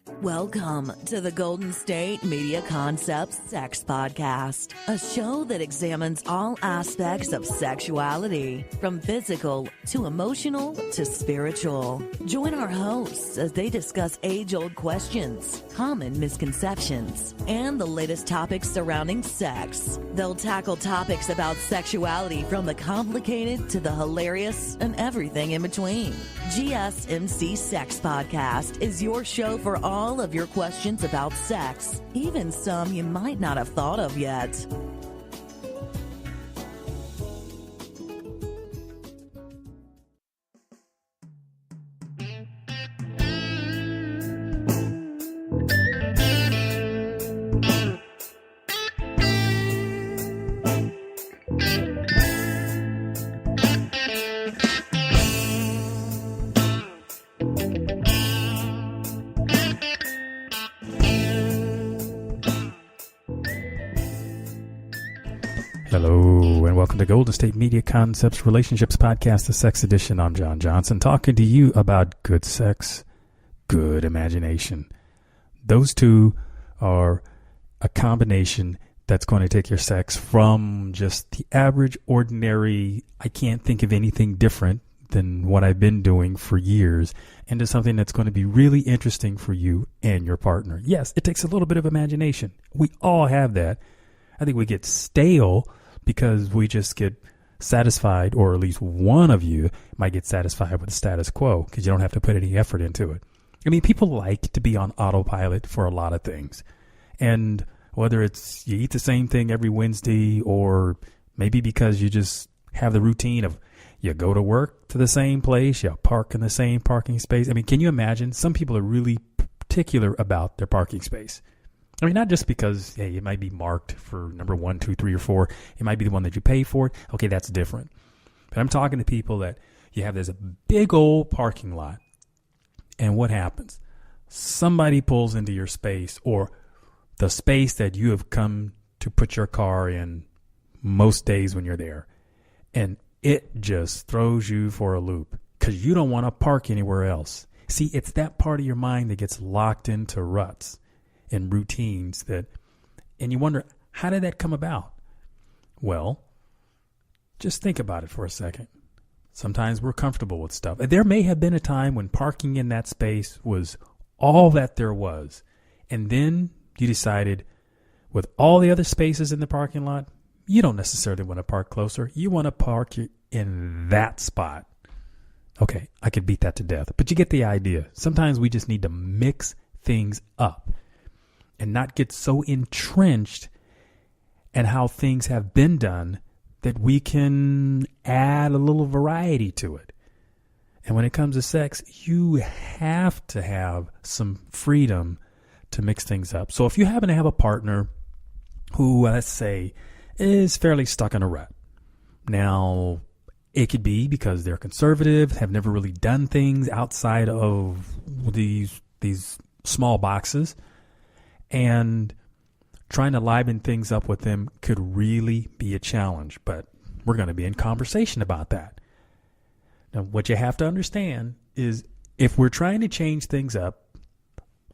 Welcome to the Golden State Media Concepts Sex Podcast, a show that examines all aspects of sexuality, from physical to emotional to spiritual. Join our hosts as they discuss age-old questions, common misconceptions, and the latest topics surrounding sex. They'll tackle topics about sexuality from the complicated to the hilarious and everything in between. GSMC Sex Podcast is your show for all of your questions about sex, even some you might not have thought of yet. Hello, and welcome to Golden State Media Concepts Relationships Podcast, the Sex Edition. I'm John Johnson, talking to you about good sex, good imagination. Those two are a combination that's going to take your sex from just the average, ordinary, I can't think of anything different than what I've been doing for years, into something that's going to be really interesting for you and your partner. Yes, it takes a little bit of imagination. We all have that. I think we get stale because we just get satisfied, or at least one of you might get satisfied with the status quo because you don't have to put any effort into it. I mean, people like to be on autopilot for a lot of things. And whether it's you eat the same thing every Wednesday, or maybe because you just have the routine of you go to work to the same place, you park in the same parking space. I mean, can you imagine? Some people are really particular about their parking space. I mean, not just because, hey, it might be marked for number 1, 2, 3, or 4. It might be the one that you pay for. Okay, that's different. But I'm talking to people that you have this big old parking lot. And what happens? Somebody pulls into your space, or the space that you have come to put your car in most days when you're there. And it just throws you for a loop because you don't want to park anywhere else. See, it's that part of your mind that gets locked into ruts and routines and you wonder, how did that come about? Well, just think about it for a second. Sometimes we're comfortable with stuff. There may have been a time when parking in that space was all that there was. And then you decided, with all the other spaces in the parking lot, you don't necessarily want to park closer. You want to park in that spot. Okay, I could beat that to death, but you get the idea. Sometimes we just need to mix things up and not get so entrenched in how things have been done that we can add a little variety to it. And when it comes to sex, you have to have some freedom to mix things up. So if you happen to have a partner who, let's say, is fairly stuck in a rut. Now, it could be because they're conservative, have never really done things outside of these small boxes. And trying to liven things up with them could really be a challenge. But we're going to be in conversation about that. Now, what you have to understand is if we're trying to change things up,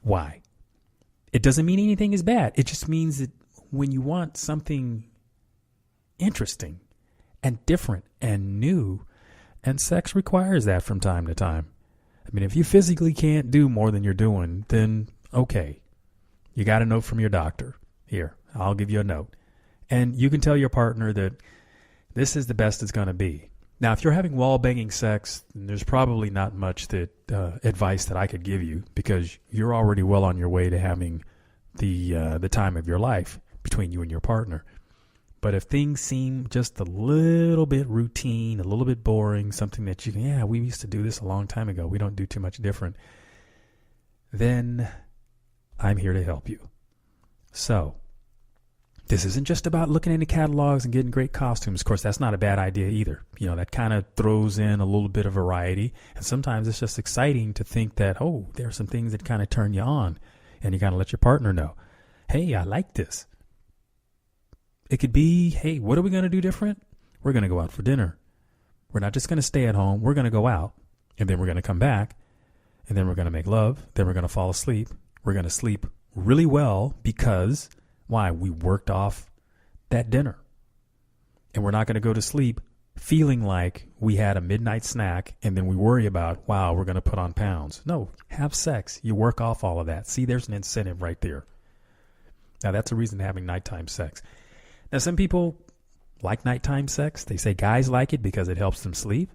why? It doesn't mean anything is bad. It just means that when you want something interesting and different and new, and sex requires that from time to time. I mean, if you physically can't do more than you're doing, then okay. You got a note from your doctor. Here, I'll give you a note. And you can tell your partner that this is the best it's going to be. Now, if you're having wall-banging sex, there's probably not much advice that I could give you because you're already well on your way to having the time of your life between you and your partner. But if things seem just a little bit routine, a little bit boring, something that we used to do this a long time ago, we don't do too much different, then I'm here to help you. So, this isn't just about looking into catalogs and getting great costumes. Of course, that's not a bad idea either. You know, that kind of throws in a little bit of variety. And sometimes it's just exciting to think that, oh, there are some things that kind of turn you on. And you kind of let your partner know, hey, I like this. It could be, hey, what are we going to do different? We're going to go out for dinner. We're not just going to stay at home. We're going to go out. And then we're going to come back. And then we're going to make love. Then we're going to fall asleep. We're going to sleep really well because, why? We worked off that dinner. And we're not going to go to sleep feeling like we had a midnight snack and then we worry about, wow, we're going to put on pounds. No, have sex. You work off all of that. See, there's an incentive right there. Now, that's a reason to having nighttime sex. Now, some people like nighttime sex. They say guys like it because it helps them sleep.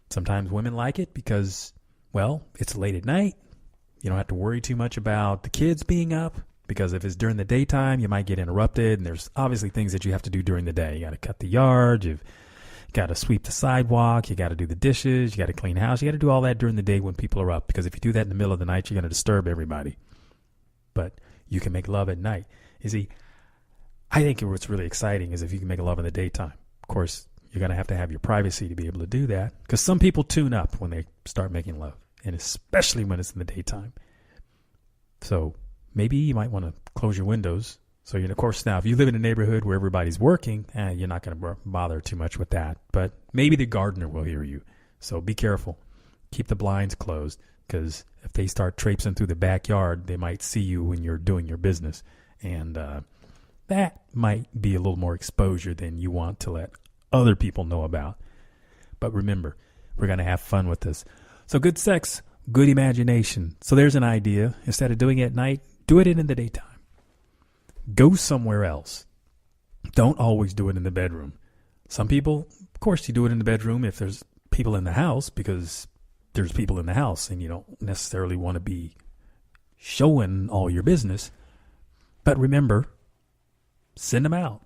Sometimes women like it because, well, it's late at night. You don't have to worry too much about the kids being up, because if it's during the daytime, you might get interrupted. And there's obviously things that you have to do during the day. You got to cut the yard. You've got to sweep the sidewalk. You got to do the dishes. You got to clean the house. You got to do all that during the day when people are up, because if you do that in the middle of the night, you're going to disturb everybody. But you can make love at night. You see, I think what's really exciting is if you can make love in the daytime. Of course, you're going to have your privacy to be able to do that, because some people tune up when they start making love, and especially when it's in the daytime. So maybe you might want to close your windows. So, of course, now if you live in a neighborhood where everybody's working, you're not going to bother too much with that. But maybe the gardener will hear you. So be careful. Keep the blinds closed, because if they start traipsing through the backyard, they might see you when you're doing your business. And that might be a little more exposure than you want to let other people know about. But remember, we're going to have fun with this. So good sex, good imagination. So there's an idea. Instead of doing it at night, do it in the daytime. Go somewhere else. Don't always do it in the bedroom. Some people, of course, you do it in the bedroom if there's people in the house, because there's people in the house and you don't necessarily want to be showing all your business. But remember, send them out.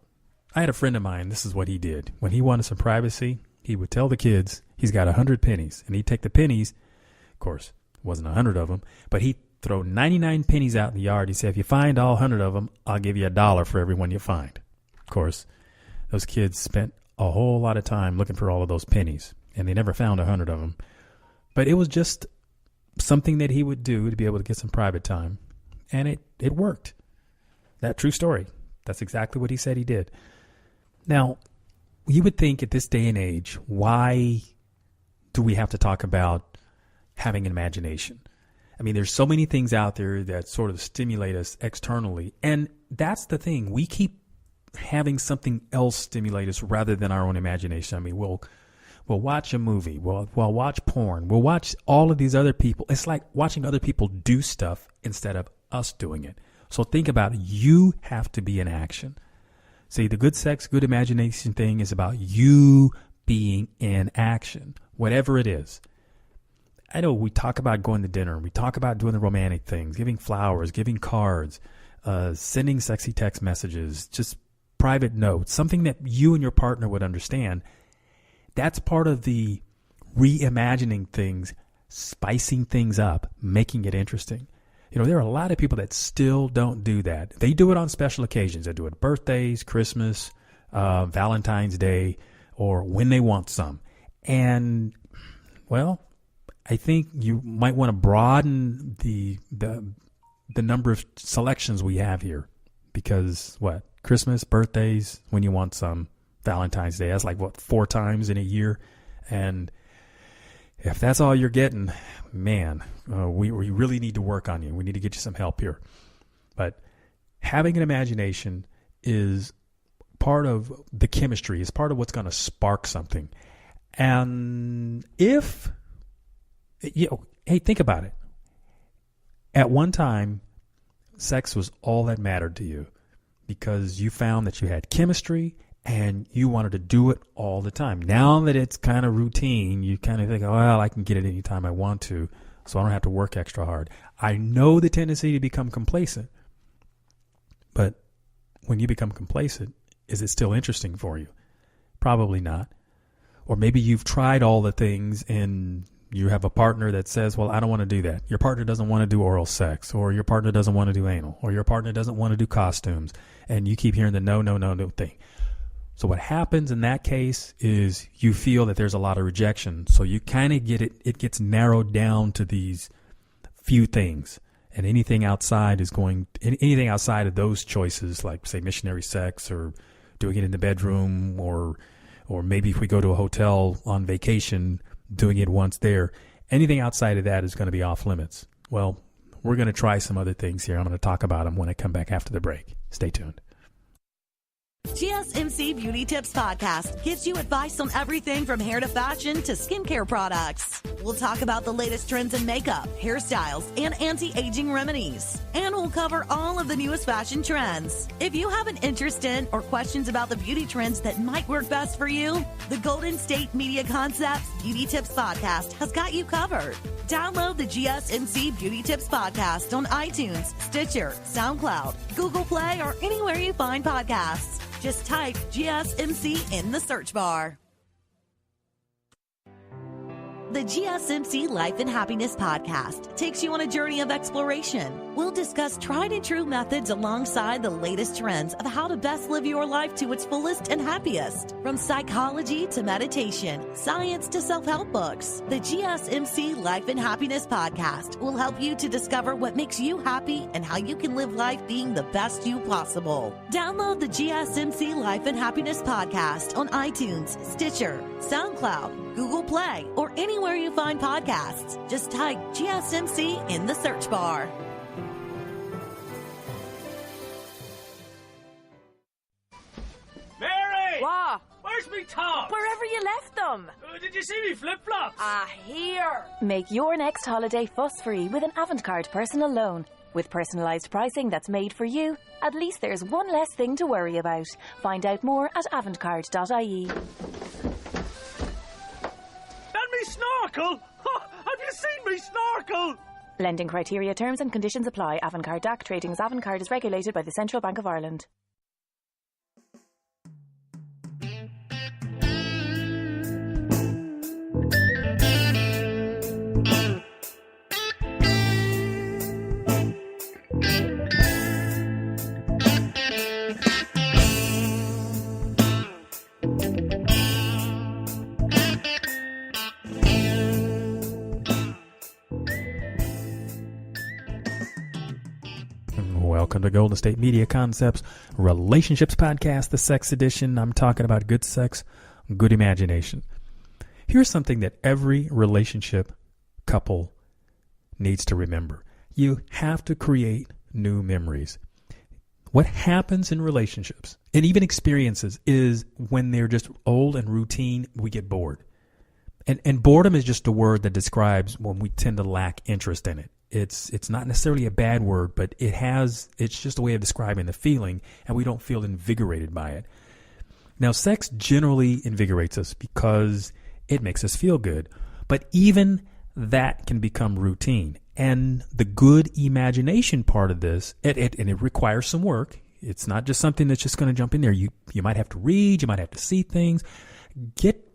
I had a friend of mine, this is what he did. When he wanted some privacy, he would tell the kids he's got 100 pennies. And he'd take the pennies, of course, it wasn't 100 of them, but he'd throw 99 pennies out in the yard. He said, if you find all 100 of them, I'll give you $1 for every one you find. Of course, those kids spent a whole lot of time looking for all of those pennies, and they never found 100 of them. But it was just something that he would do to be able to get some private time. And it worked. That true story. That's exactly what he said he did. Now, you would think at this day and age, why do we have to talk about having an imagination? I mean, there's so many things out there that sort of stimulate us externally. And that's the thing. We keep having something else stimulate us rather than our own imagination. I mean, we'll watch a movie. We'll watch porn. We'll watch all of these other people. It's like watching other people do stuff instead of us doing it. So think about it. You have to be in action. See, the good sex, good imagination thing is about you being in action, whatever it is. I know we talk about going to dinner. We talk about doing the romantic things, giving flowers, giving cards, sending sexy text messages, just private notes, something that you and your partner would understand. That's part of the reimagining things, spicing things up, making it interesting. There are a lot of people that still don't do that. They do it on special occasions. They do it birthdays, Christmas, Valentine's Day, or when they want some. And, well, I think you might want to broaden the number of selections we have here, because Christmas, birthdays, when you want some, Valentine's Day, that's 4 times in a year. And if that's all you're getting, man, we really need to work on you. We need to get you some help here. But having an imagination is part of the chemistry, is part of what's going to spark something. And if hey, think about it. At one time, sex was all that mattered to you because you found that you had chemistry and you wanted to do it all the time. Now that it's kind of routine, you kind of think, well, I can get it anytime I want to, so I don't have to work extra hard. I know the tendency to become complacent, but when you become complacent, is it still interesting for you? Probably not. Or maybe you've tried all the things and you have a partner that says, well, I don't want to do that. Your partner doesn't want to do oral sex, or your partner doesn't want to do anal, or your partner doesn't want to do costumes. And you keep hearing the no thing. So what happens in that case is you feel that there's a lot of rejection. So you kind of get it gets narrowed down to these few things. And anything outside of those choices, like say missionary sex or doing it in the bedroom, or maybe if we go to a hotel on vacation, doing it once there, anything outside of that is going to be off limits. Well, we're going to try some other things here. I'm going to talk about them when I come back after the break. Stay tuned. GSMC Beauty Tips Podcast gives you advice on everything from hair to fashion to skincare products. We'll talk about the latest trends in makeup, hairstyles, and anti-aging remedies. And we'll cover all of the newest fashion trends. If you have an interest in or questions about the beauty trends that might work best for you, the Golden State Media Concepts Beauty Tips Podcast has got you covered. Download the GSMC Beauty Tips Podcast on iTunes, Stitcher, SoundCloud, Google Play, or anywhere you find podcasts. Just type GSMC in the search bar. The GSMC Life and Happiness Podcast takes you on a journey of exploration. We'll discuss tried and true methods alongside the latest trends of how to best live your life to its fullest and happiest. From psychology to meditation, science to self-help books, the GSMC Life and Happiness Podcast will help you to discover what makes you happy and how you can live life being the best you possible. Download the GSMC Life and Happiness Podcast on iTunes, Stitcher, SoundCloud, Google Play, or anywhere you find podcasts. Just type GSMC in the search bar. Mary! What? Where's me top? Wherever you left them. Did you see me flip-flops? Here. Make your next holiday fuss-free with an Avantcard personal loan. With personalised pricing that's made for you, at least there's one less thing to worry about. Find out more at avantcard.ie. And me snorkel? Have you seen me snorkel? Lending criteria, terms and conditions apply. Avantcard DAC trading as Avantcard is regulated by the Central Bank of Ireland. Welcome to Golden State Media Concepts Relationships Podcast, the sex edition. I'm talking about good sex, good imagination. Here's something that every relationship couple needs to remember. You have to create new memories. What happens in relationships, and even experiences, is when they're just old and routine, we get bored. And boredom is just a word that describes when we tend to lack interest in it. It's not necessarily a bad word, but it's just a way of describing the feeling, and we don't feel invigorated by it. Now, sex generally invigorates us because it makes us feel good, but even that can become routine. And the good imagination part of this, it requires some work. It's not just something that's just going to jump in there. You might have to read, you might have to see things. Get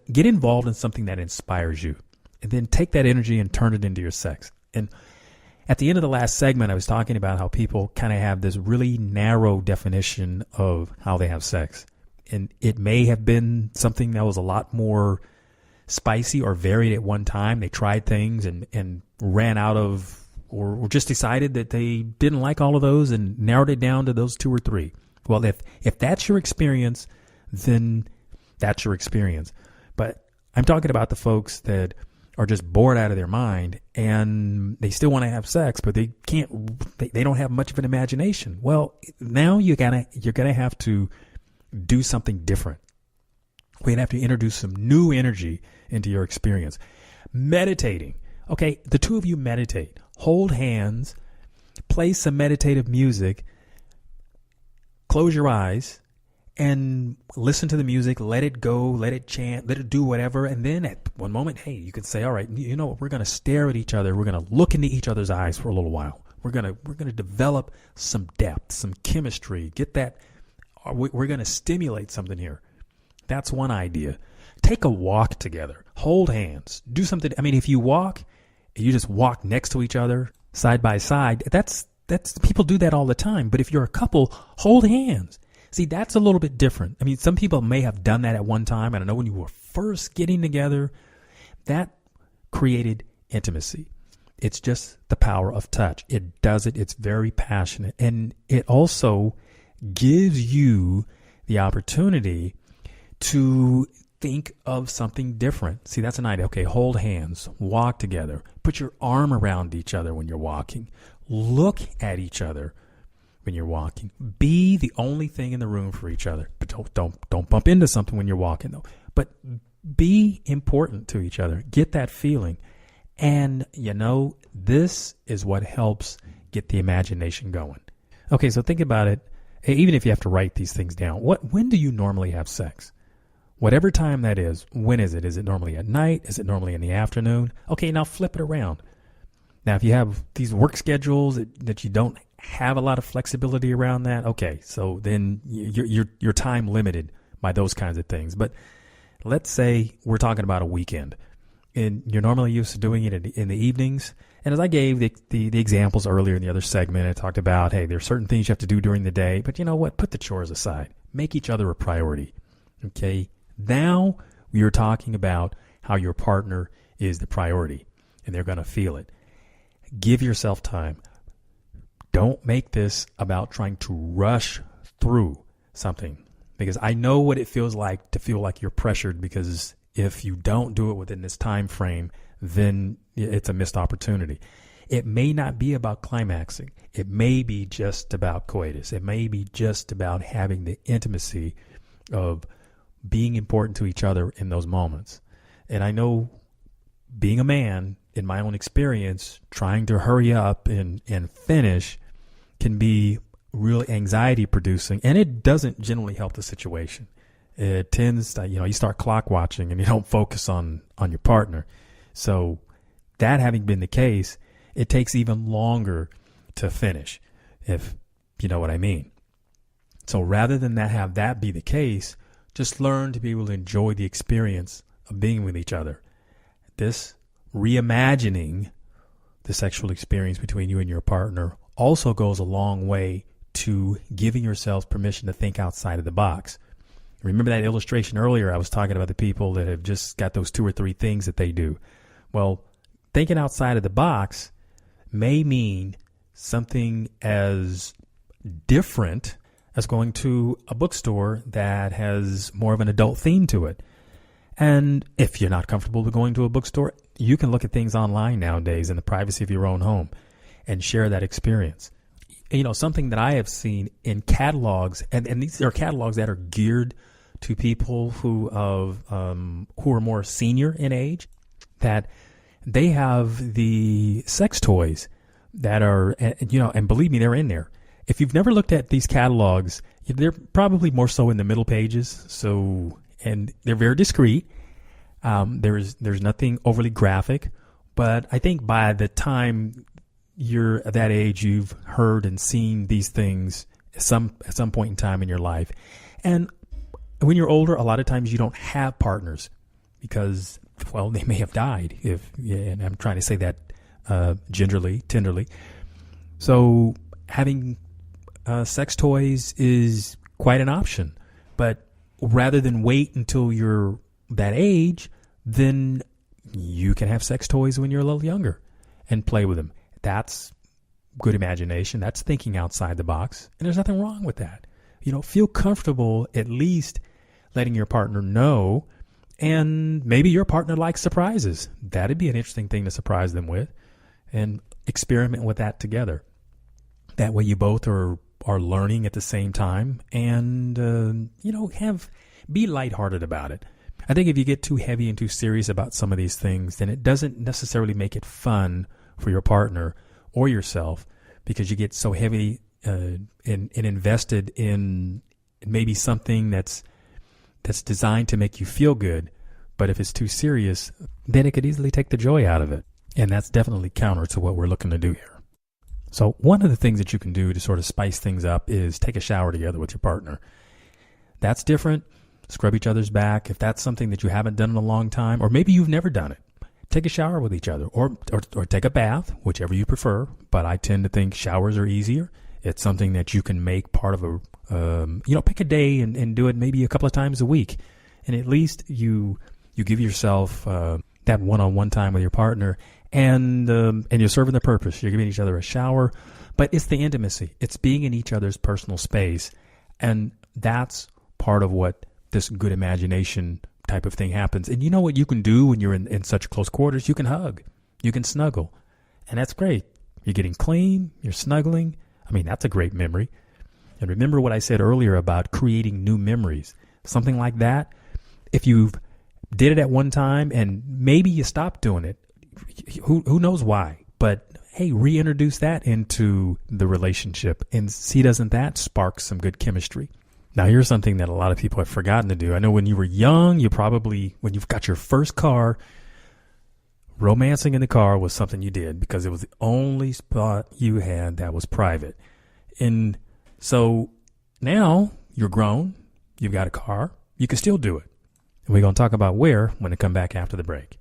involved in something that inspires you. And then take that energy and turn it into your sex. And at the end of the last segment, I was talking about how people kind of have this really narrow definition of how they have sex. And it may have been something that was a lot more spicy or varied at one time. They tried things and ran out of, or just decided that they didn't like all of those and narrowed it down to those two or three. Well, if that's your experience, then that's your experience. But I'm talking about the folks that are just bored out of their mind and they still want to have sex, but they don't have much of an imagination. Well, now you're gonna have to do something different. We're gonna have to introduce some new energy into your experience. Meditating. Okay, the two of you meditate. Hold hands, play some meditative music, close your eyes, and listen to the music, let it go, let it chant, let it do whatever. And then at one moment, hey, you can say, all right, you know what, we're going to stare at each other. We're going to look into each other's eyes for a little while. We're going to develop some depth, some chemistry, get that. We're going to stimulate something here. That's one idea. Take a walk together, hold hands, do something. I mean, if you just walk next to each other side by side, that's people do that all the time. But if you're a couple, hold hands. See, that's a little bit different. I mean, some people may have done that at one time. And I know when you were first getting together, that created intimacy. It's just the power of touch. It does it. It's very passionate. And it also gives you the opportunity to think of something different. See, that's an idea. Okay, hold hands, walk together, put your arm around each other when you're walking, look at each other when you're walking. Be the only thing in the room for each other. But don't bump into something when you're walking, though. But be important to each other. Get that feeling. And, this is what helps get the imagination going. Okay, so think about it. Even if you have to write these things down, when do you normally have sex? Whatever time that is, when is it? Is it normally at night? Is it normally in the afternoon? Okay, now flip it around. Now, if you have these work schedules that you don't have a lot of flexibility around that, okay, so then you're time limited by those kinds of things. But let's say we're talking about a weekend, and you're normally used to doing it in the evenings. And as I gave the examples earlier in the other segment, I talked about, hey, there's certain things you have to do during the day, but you know what? Put the chores aside. Make each other a priority. Okay? Now we are talking about how your partner is the priority, and they're going to feel it. Give yourself time. Don't make this about trying to rush through something, because I know what it feels like to feel like you're pressured, because if you don't do it within this time frame, then it's a missed opportunity. It may not be about climaxing. It may be just about coitus. It may be just about having the intimacy of being important to each other in those moments. And I know, being a man, in my own experience, trying to hurry up and finish can be really anxiety producing, and it doesn't generally help the situation. It tends to, you start clock watching and you don't focus on your partner. So that having been the case, it takes even longer to finish, if you know what I mean. So rather than have that be the case, just learn to be able to enjoy the experience of being with each other. This reimagining the sexual experience between you and your partner also goes a long way to giving yourselves permission to think outside of the box. Remember that illustration earlier? I was talking about the people that have just got those 2 or 3 things that they do. Well, thinking outside of the box may mean something as different as going to a bookstore that has more of an adult theme to it. And if you're not comfortable with going to a bookstore, you can look at things online nowadays in the privacy of your own home and share that experience. Something that I have seen in catalogs, and these are catalogs that are geared to people who are more senior in age, that they have the sex toys that are, and believe me, they're in there. If you've never looked at these catalogs, they're probably more so in the middle pages. So, and they're very discreet. There's nothing overly graphic, but I think by the time you're at that age, you've heard and seen these things at some point in time in your life. And when you're older, a lot of times you don't have partners because, well, they may have died. And I'm trying to say that tenderly. So having sex toys is quite an option. But rather than wait until you're that age, then you can have sex toys when you're a little younger and play with them. That's good imagination. That's thinking outside the box. And there's nothing wrong with that. Feel comfortable at least letting your partner know. And maybe your partner likes surprises. That'd be an interesting thing to surprise them with. And experiment with that together. That way you both are learning at the same time. And, be lighthearted about it. I think if you get too heavy and too serious about some of these things, then it doesn't necessarily make it fun for your partner or yourself, because you get so heavy and invested in maybe something that's designed to make you feel good. But if it's too serious, then it could easily take the joy out of it. And that's definitely counter to what we're looking to do here. So one of the things that you can do to sort of spice things up is take a shower together with your partner. That's different. Scrub each other's back. If that's something that you haven't done in a long time, or maybe you've never done it, take a shower with each other, or take a bath, whichever you prefer. But I tend to think showers are easier. It's something that you can make part of pick a day and do it maybe a couple of times a week. And at least you give yourself that one-on-one time with your partner, and you're serving the purpose. You're giving each other a shower, but it's the intimacy. It's being in each other's personal space. And that's part of what this good imagination type of thing happens. And you know what you can do when you're in such close quarters? You can hug. You can snuggle. And that's great. You're getting clean. You're snuggling. I mean, that's a great memory. And remember what I said earlier about creating new memories. Something like that. If you did it at one time and maybe you stopped doing it, who knows why? But hey, reintroduce that into the relationship and see, doesn't that spark some good chemistry? Now, here's something that a lot of people have forgotten to do. I know when you were young, when you've got your first car, romancing in the car was something you did because it was the only spot you had that was private. And so now you're grown, you've got a car, you can still do it. And we're going to talk about where when we come back after the break.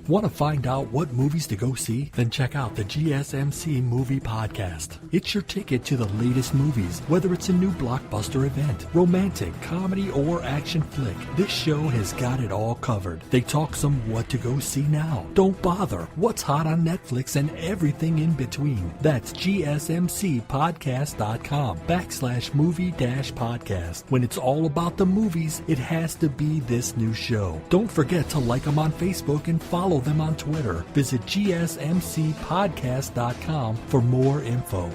Want to find out what movies to go see? Then check out the GSMC Movie Podcast. It's your ticket to the latest movies, whether it's a new blockbuster event, romantic, comedy, or action flick. This show has got it all covered. They talk some what to go see now. Don't bother. What's hot on Netflix and everything in between. That's gsmcpodcast.com/movie-podcast. When it's all about the movies, it has to be this new show. Don't forget to like them on Facebook and follow them on Twitter. Visit gsmcpodcast.com for more info.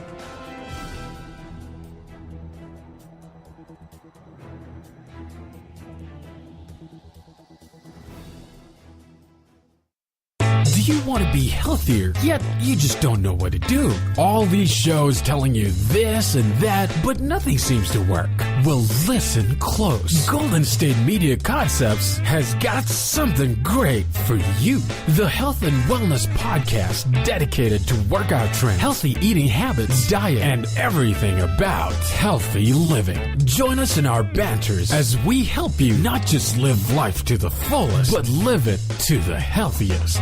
Do you want to be healthier, yet you just don't know what to do? All these shows telling you this and that, but nothing seems to work. Well, listen close. Golden State Media Concepts has got something great for you. The Health and Wellness Podcast, dedicated to workout trends, healthy eating habits, diet, and everything about healthy living. Join us in our banters as we help you not just live life to the fullest, but live it to the healthiest.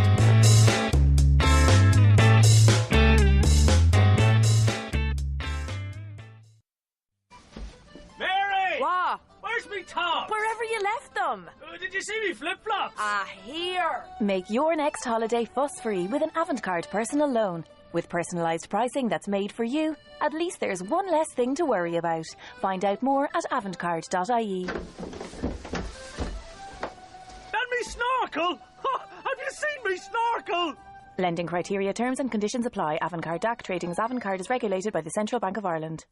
Mary! What? Where's me top? Wherever you left them. Did you see me flip-flops? Here. Make your next holiday fuss-free with an Avantcard personal loan. With personalised pricing that's made for you, at least there's one less thing to worry about. Find out more at avantcard.ie. That me snorkel? Have you seen me snorkel? Lending criteria, terms and conditions apply. Avantcard DAC trading as Avantcard is regulated by the Central Bank of Ireland.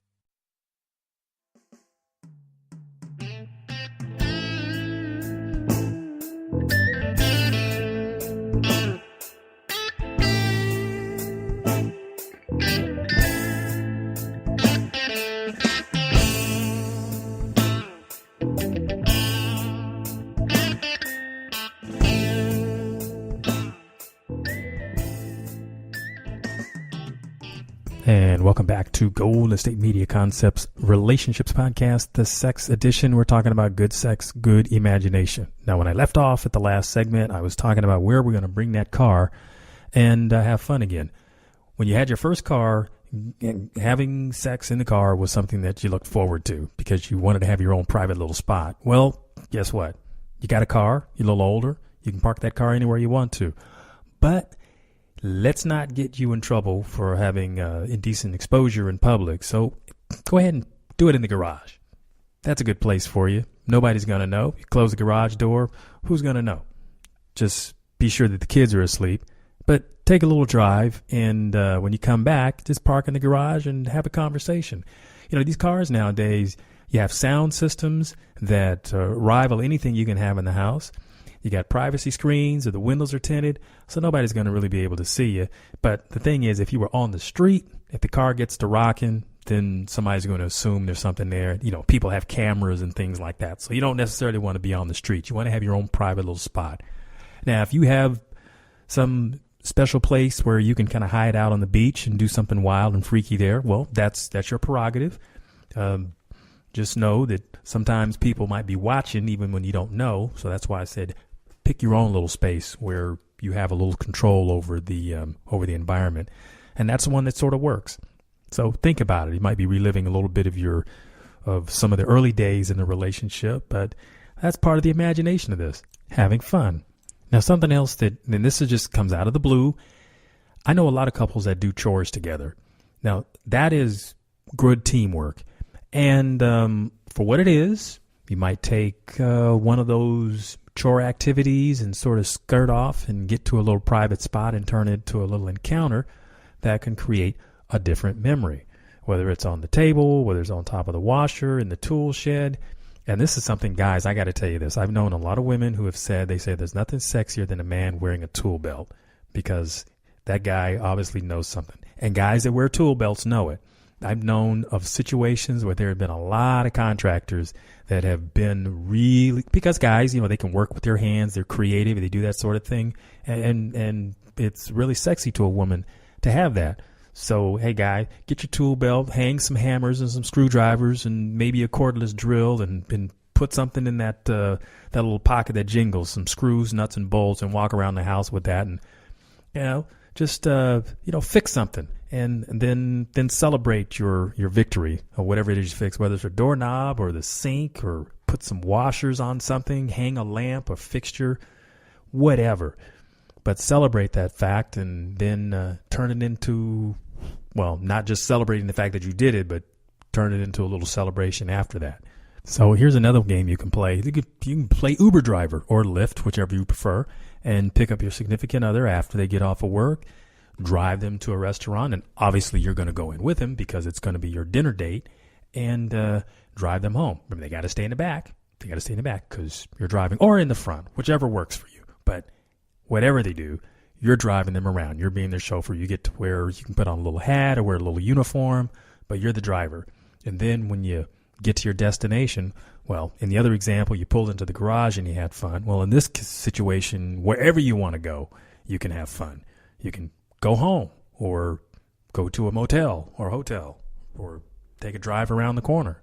And welcome back to Golden State Media Concepts Relationships Podcast, the sex edition. We're talking about good sex, good imagination. Now, when I left off at the last segment, I was talking about where we're going to bring that car and have fun again. When you had your first car, having sex in the car was something that you looked forward to because you wanted to have your own private little spot. Well, guess what? You got a car, you're a little older, you can park that car anywhere you want to. But let's not get you in trouble for having indecent exposure in public. So go ahead and do it in the garage. That's a good place for you. Nobody's going to know. You close the garage door. Who's going to know? Just be sure that the kids are asleep. But take a little drive, and when you come back, just park in the garage and have a conversation. You know, these cars nowadays, you have sound systems that rival anything you can have in the house. You got privacy screens, or the windows are tinted, so nobody's going to really be able to see you. But the thing is, if you were on the street, if the car gets to rocking, then somebody's going to assume there's something there. You know, people have cameras and things like that. So you don't necessarily want to be on the street. You want to have your own private little spot. Now, if you have some special place where you can kind of hide out on the beach and do something wild and freaky there, well, that's your prerogative. Just know that sometimes people might be watching even when you don't know. So that's why I said pick your own little space where you have a little control over the environment. And that's the one that sort of works. So think about it. You might be reliving a little bit of some of the early days in the relationship, but that's part of the imagination of this, having fun. Now, something else and this just comes out of the blue. I know a lot of couples that do chores together. Now, that is good teamwork. And for what it is, You might take one of those chore activities and sort of skirt off and get to a little private spot and turn it into a little encounter that can create a different memory, whether it's on the table, whether it's on top of the washer, in the tool shed. And this is something, guys, I got to tell you this. I've known a lot of women who have said, they say there's nothing sexier than a man wearing a tool belt, because that guy obviously knows something. And guys that wear tool belts know it. I've known of situations where there have been a lot of contractors that have been really, because guys, they can work with their hands, they're creative, they do that sort of thing. And it's really sexy to a woman to have that. So, hey, guy, get your tool belt, hang some hammers and some screwdrivers and maybe a cordless drill and put something in that little pocket that jingles, some screws, nuts, and bolts, and walk around the house with that and, just, fix something and then celebrate your victory or whatever it is you fix, whether it's a doorknob or the sink or put some washers on something, hang a lamp or fixture, whatever. But celebrate that fact and then turn it into, well, not just celebrating the fact that you did it, but turn it into a little celebration after that. So here's another game you can play. You can play Uber driver or Lyft, whichever you prefer, and pick up your significant other after they get off of work, drive them to a restaurant, and obviously you're going to go in with them because it's going to be your dinner date, and drive them home. Remember, they got to stay in the back. They got to stay in the back because you're driving, or in the front, whichever works for you. But whatever they do, you're driving them around. You're being their chauffeur. You get to where you can put on a little hat or wear a little uniform, but you're the driver. And then when you get to your destination, well, in the other example, you pulled into the garage and you had fun. Well, in this situation, wherever you want to go, you can have fun. You can go home or go to a motel or hotel or take a drive around the corner.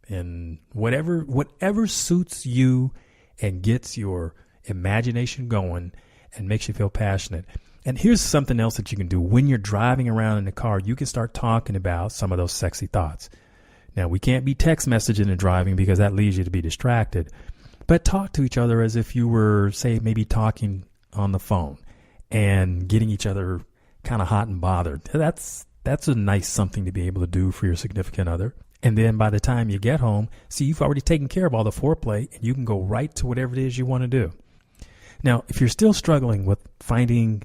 And whatever suits you and gets your imagination going and makes you feel passionate. And here's something else that you can do. When you're driving around in the car, you can start talking about some of those sexy thoughts. Now, we can't be text messaging and driving because that leads you to be distracted. But talk to each other as if you were, say, maybe talking on the phone and getting each other kind of hot and bothered. That's a nice something to be able to do for your significant other. And then by the time you get home, see, you've already taken care of all the foreplay and you can go right to whatever it is you want to do. Now, if you're still struggling with finding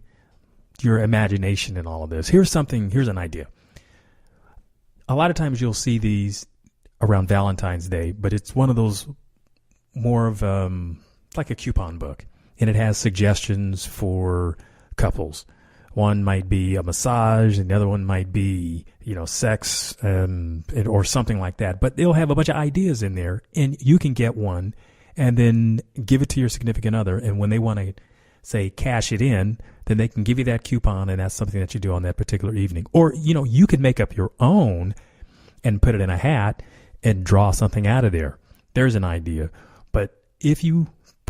your imagination in all of this, here's an idea. A lot of times you'll see these around Valentine's Day, but it's one of those more of like a coupon book, and it has suggestions for couples. One might be a massage, and the other one might be, sex or something like that. But they'll have a bunch of ideas in there, and you can get one and then give it to your significant other. And when they want to, say, cash it in, then they can give you that coupon, and that's something that you do on that particular evening. Or, you could make up your own and put it in a hat and draw something out of there. There's an idea. But if you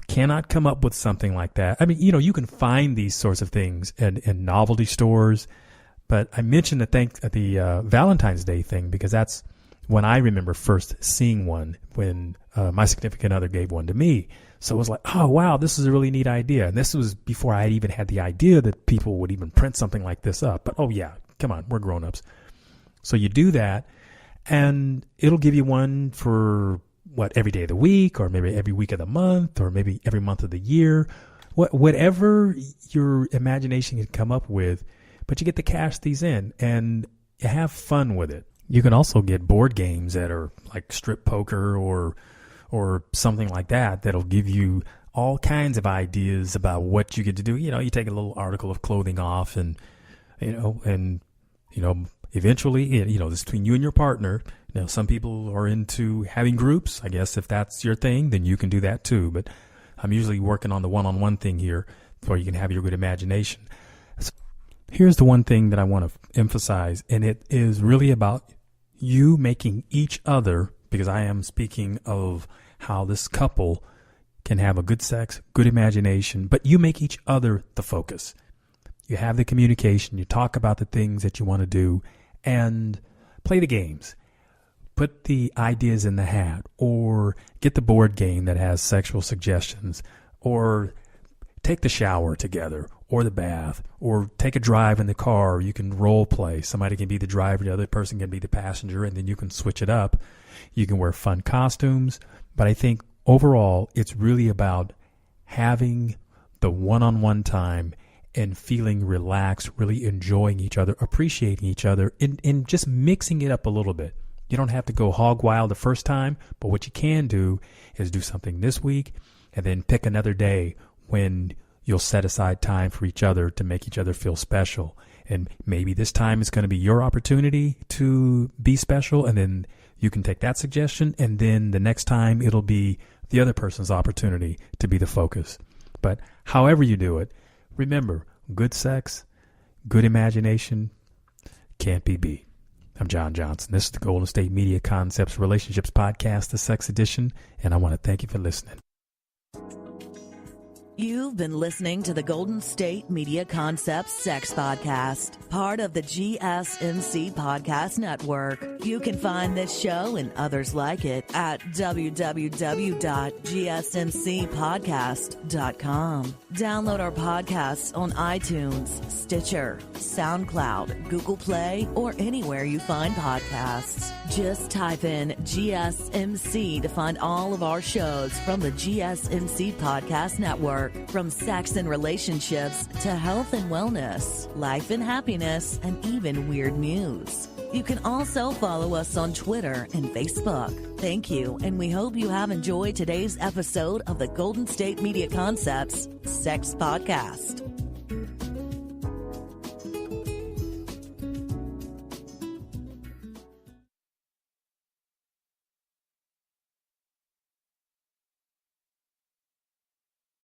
cannot come up with something like that, I mean, you can find these sorts of things in novelty stores. But I mentioned the Valentine's Day thing because that's when I remember first seeing one, when my significant other gave one to me. So it was like, oh, wow, this is a really neat idea. And this was before I even had the idea that people would even print something like this up. But, oh, yeah, come on, we're grown-ups. So you do that, and it'll give you one for, every day of the week, or maybe every week of the month, or maybe every month of the year. Whatever your imagination can come up with, but you get to cash these in, and you have fun with it. You can also get board games that are like strip poker or something like that that'll give you all kinds of ideas about what you get to do. You take a little article of clothing off and eventually, this between you and your partner. Some people are into having groups. I guess if that's your thing, then you can do that too. But I'm usually working on the one-on-one thing here where you can have your good imagination. So here's the one thing that I want to emphasize, and it is really about you making each other, because I am speaking of how this couple can have a good sex, good imagination, but you make each other the focus. You have the communication, you talk about the things that you want to do, and play the games. Put the ideas in the hat, or get the board game that has sexual suggestions, or take the shower together, or the bath, or take a drive in the car. You can role play. Somebody can be the driver, the other person can be the passenger, and then you can switch it up. You can wear fun costumes. But I think overall, it's really about having the one-on-one time and feeling relaxed, really enjoying each other, appreciating each other, and just mixing it up a little bit. You don't have to go hog wild the first time, but what you can do is do something this week and then pick another day when you'll set aside time for each other to make each other feel special. And maybe this time is going to be your opportunity to be special, and then you can take that suggestion, and then the next time it'll be the other person's opportunity to be the focus. But however you do it, remember, good sex, good imagination can't be beat. I'm John Johnson. This is the Golden State Media Concepts Relationships Podcast, the Sex Edition, and I want to thank you for listening. You've been listening to the Golden State Media Concepts Sex Podcast, part of the GSMC Podcast Network. You can find this show and others like it at www.gsmcpodcast.com. Download our podcasts on iTunes, Stitcher, SoundCloud, Google Play, or anywhere you find podcasts. Just type in GSMC to find all of our shows from the GSMC Podcast Network. From sex and relationships to health and wellness, life and happiness, and even weird news. You can also follow us on Twitter and Facebook. Thank you, and we hope you have enjoyed today's episode of the Golden State Media Concepts Sex Podcast.